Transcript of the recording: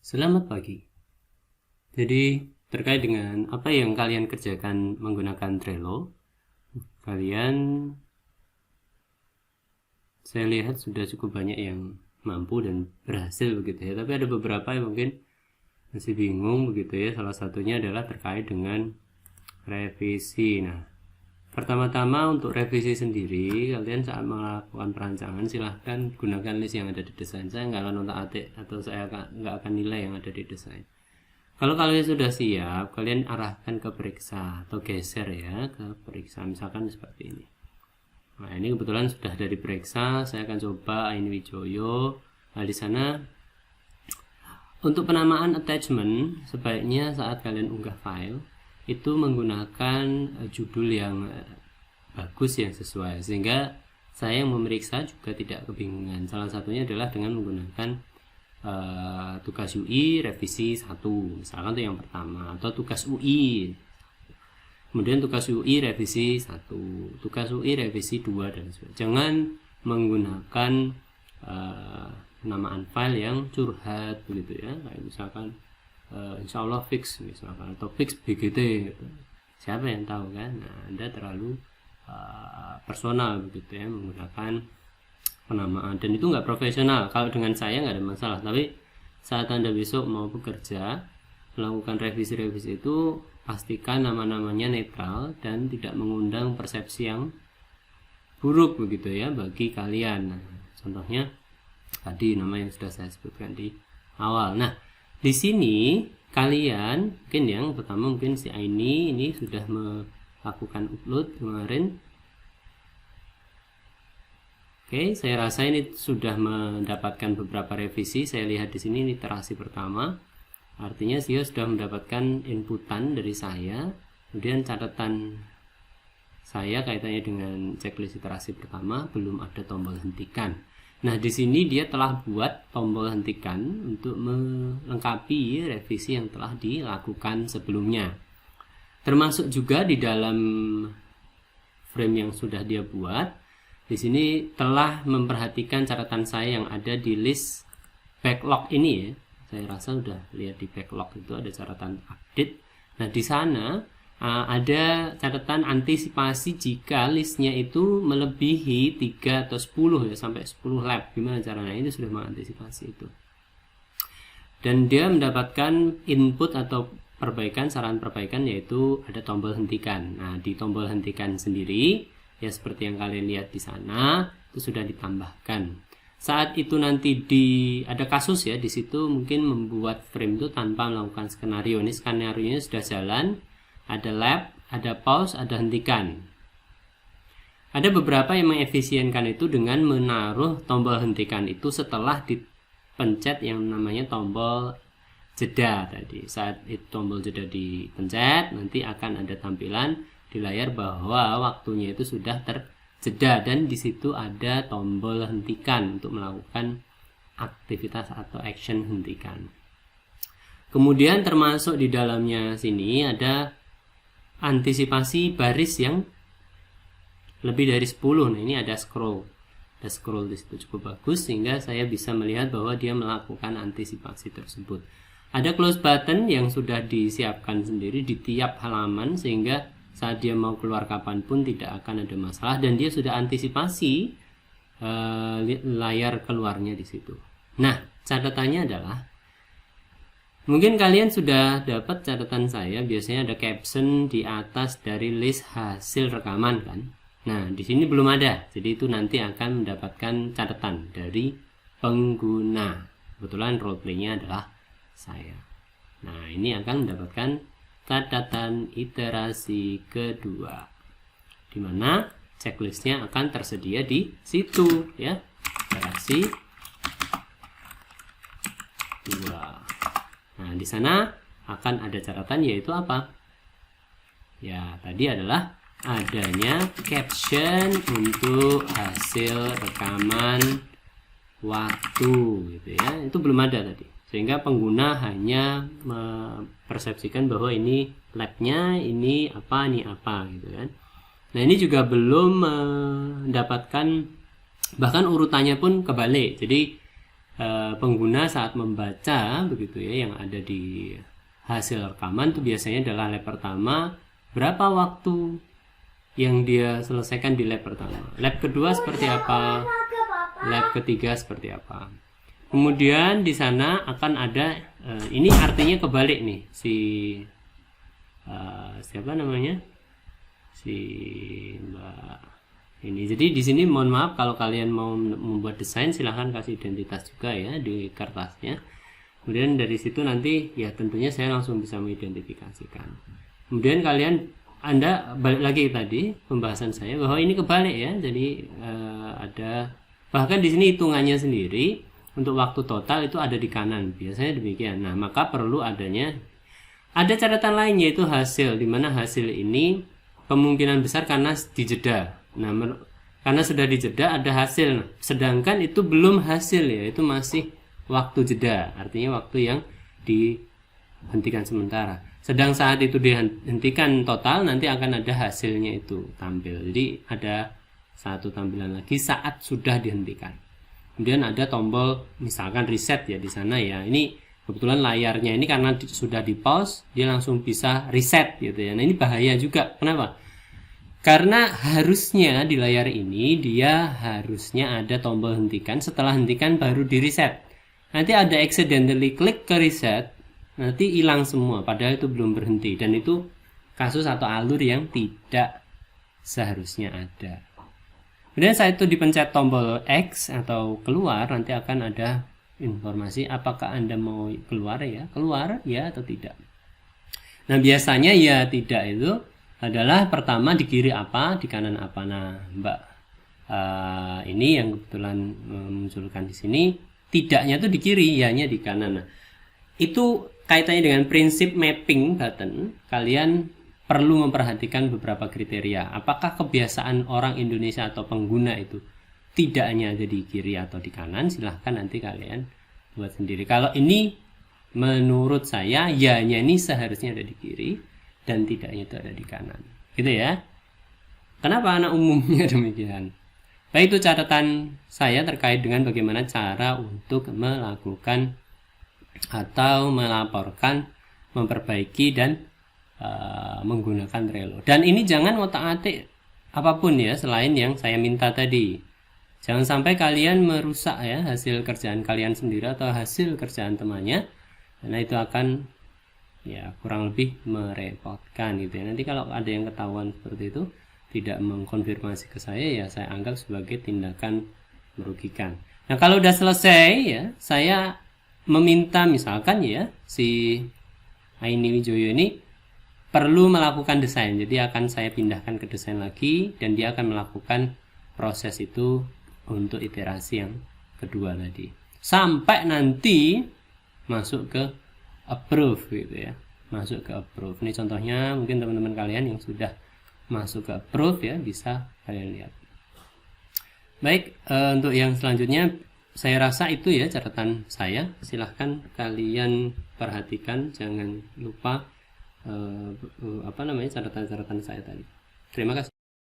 Selamat pagi. Jadi terkait dengan apa yang kalian kerjakan menggunakan Trello, kalian saya lihat sudah cukup banyak yang mampu dan berhasil begitu ya. Tapi ada beberapa yang mungkin masih bingung begitu ya. Salah satunya adalah terkait dengan revisi. Nah, pertama-tama untuk revisi sendiri, kalian saat melakukan perancangan silahkan gunakan list yang ada di desain. Saya nggak akan otak-atik atau saya nggak akan nilai yang ada di desain. Kalau kalian sudah siap, kalian arahkan ke periksa atau geser ya ke periksa, misalkan seperti ini. Nah, ini kebetulan sudah dari periksa, saya akan coba ini Wijoyo. Nah, di sana untuk penamaan attachment sebaiknya saat kalian unggah file itu menggunakan judul yang bagus yang sesuai, sehingga saya yang memeriksa juga tidak kebingungan. Salah satunya adalah dengan menggunakan tugas UI revisi 1 misalkan itu yang pertama, atau tugas UI, kemudian tugas UI revisi 1, tugas UI revisi 2 dan sebagainya. Jangan menggunakan penamaan file yang curhat begitu ya, kayak misalkan insya Allah fix misalkan, atau fix BGT gitu. Siapa yang tahu kan? Nah, Anda terlalu personal begitu ya menggunakan penamaan, dan itu nggak profesional. Kalau dengan saya nggak ada masalah, tapi saat Anda besok mau bekerja melakukan revisi-revisi itu pastikan nama-namanya netral dan tidak mengundang persepsi yang buruk begitu ya bagi kalian. Nah, contohnya tadi nama yang sudah saya sebutkan di awal. Nah, di sini kalian mungkin yang pertama mungkin si Aini ini sudah melakukan upload kemarin. Oke, saya rasa ini sudah mendapatkan beberapa revisi. Saya lihat di sini literasi pertama. Artinya dia sudah mendapatkan inputan dari saya. Kemudian catatan saya kaitannya dengan checklist literasi pertama belum ada tombol hentikan. Nah, di sini dia telah buat tombol hentikan untuk melengkapi revisi yang telah dilakukan sebelumnya. Termasuk juga di dalam frame yang sudah dia buat. Di sini telah memperhatikan catatan saya yang ada di list backlog ini ya. Saya rasa sudah lihat di backlog itu ada catatan update. Nah, di sana ada catatan antisipasi jika listnya itu melebihi 3 atau 10 ya, sampai 10 lab. Gimana caranya? Itu sudah mengantisipasi itu. Dan dia mendapatkan input atau perbaikan, saran perbaikan, yaitu ada tombol hentikan. Nah, di tombol hentikan sendiri ya seperti yang kalian lihat di sana itu sudah ditambahkan. Saat itu nanti ada kasus ya di situ mungkin membuat frame itu tanpa melakukan skenario. Ini skenario-nya sudah jalan, ada lab, ada pause, ada hentikan. Ada beberapa yang mengefisienkan itu dengan menaruh tombol hentikan itu setelah dipencet yang namanya tombol jeda tadi. Saat itu tombol jeda dipencet, nanti akan ada tampilan di layar bahwa waktunya itu sudah terjeda, dan di situ ada tombol hentikan untuk melakukan aktivitas atau action hentikan. Kemudian termasuk di dalamnya sini ada antisipasi baris yang lebih dari 10. Nah, ini ada scroll di situ cukup bagus sehingga saya bisa melihat bahwa dia melakukan antisipasi tersebut. Ada close button yang sudah disiapkan sendiri di tiap halaman sehingga saat dia mau keluar kapanpun tidak akan ada masalah, dan dia sudah antisipasi layar keluarnya di situ. Nah, catatannya adalah mungkin kalian sudah dapat catatan saya, biasanya ada caption di atas dari list hasil rekaman kan. Nah, di sini belum ada, jadi itu nanti akan mendapatkan catatan dari pengguna. Kebetulan roleplaynya adalah saya. Nah, ini akan mendapatkan catatan iterasi kedua, di mana checklistnya akan tersedia di situ ya, iterasi 2. Nah, di sana akan ada catatan, yaitu apa? Ya, tadi adalah adanya caption untuk hasil rekaman waktu gitu ya. Itu belum ada tadi, sehingga pengguna hanya mempersepsikan bahwa ini labnya, ini apa gitu kan. Nah, ini juga belum mendapatkan, bahkan urutannya pun kebalik. Jadi pengguna saat membaca begitu ya, yang ada di hasil rekaman itu biasanya adalah lab pertama, berapa waktu yang dia selesaikan di lab pertama, lab kedua seperti apa, lab ketiga seperti apa. Kemudian di sana akan ada ini artinya kebalik nih, siapa namanya, si Mbak ini. Jadi di sini mohon maaf kalau kalian mau membuat desain silahkan kasih identitas juga ya di kertasnya. Kemudian dari situ nanti ya tentunya saya langsung bisa mengidentifikasikan. Kemudian Anda balik lagi tadi pembahasan saya bahwa ini kebalik ya. Jadi ada bahkan di sini hitungannya sendiri untuk waktu total itu ada di kanan, biasanya demikian. Nah, maka perlu ada catatan lain yaitu hasil, di mana hasil ini kemungkinan besar karena dijeda. Nah, karena sudah dijeda ada hasil, sedangkan itu belum hasil ya, itu masih waktu jeda, artinya waktu yang dihentikan sementara. Sedang saat itu dihentikan total, nanti akan ada hasilnya itu tampil. Jadi ada satu tampilan lagi saat sudah dihentikan. Kemudian ada tombol misalkan reset ya di sana ya. Ini kebetulan layarnya ini karena sudah di pause, dia langsung bisa reset gitu ya. Nah, ini bahaya juga. Kenapa? Karena harusnya di layar ini dia harusnya ada tombol hentikan, setelah hentikan baru di reset. Nanti ada accidentally klik ke reset, nanti hilang semua padahal itu belum berhenti, dan itu kasus atau alur yang tidak seharusnya ada. Kemudian saat itu dipencet tombol X atau keluar, nanti akan ada informasi apakah Anda mau keluar ya atau tidak. Nah, biasanya ya tidak itu adalah pertama di kiri apa, di kanan apa. Nah, Mbak ini yang kebetulan memunculkan di sini, tidaknya tuh di kiri, ya-nya di kanan. Nah, itu kaitannya dengan prinsip mapping button. Kalian perlu memperhatikan beberapa kriteria. Apakah kebiasaan orang Indonesia atau pengguna itu tidaknya ada di kiri atau di kanan? Silahkan nanti kalian buat sendiri. Kalau ini menurut saya, ya-nya ini seharusnya ada di kiri dan tidaknya itu ada di kanan. Gitu ya. Kenapa anak umumnya demikian? Baik, itu catatan saya terkait dengan bagaimana cara untuk melakukan atau melaporkan, memperbaiki dan menggunakan Trello. Dan ini jangan ngotak-atik apapun ya selain yang saya minta tadi. Jangan sampai kalian merusak ya hasil kerjaan kalian sendiri atau hasil kerjaan temannya, karena itu akan ya kurang lebih merepotkan gitu ya. Nanti kalau ada yang ketahuan seperti itu tidak mengkonfirmasi ke saya, ya saya anggap sebagai tindakan merugikan. Nah, kalau udah selesai ya, saya meminta misalkan ya si Aini Wijoyo ini perlu melakukan desain, jadi akan saya pindahkan ke desain lagi dan dia akan melakukan proses itu untuk iterasi yang kedua tadi sampai nanti masuk ke approve gitu ya, masuk ke approve. Ini contohnya mungkin teman-teman kalian yang sudah masuk ke approve ya bisa kalian lihat. Baik, untuk yang selanjutnya saya rasa itu ya catatan saya, silahkan kalian perhatikan, jangan lupa catatan-catatan saya tadi. Terima kasih.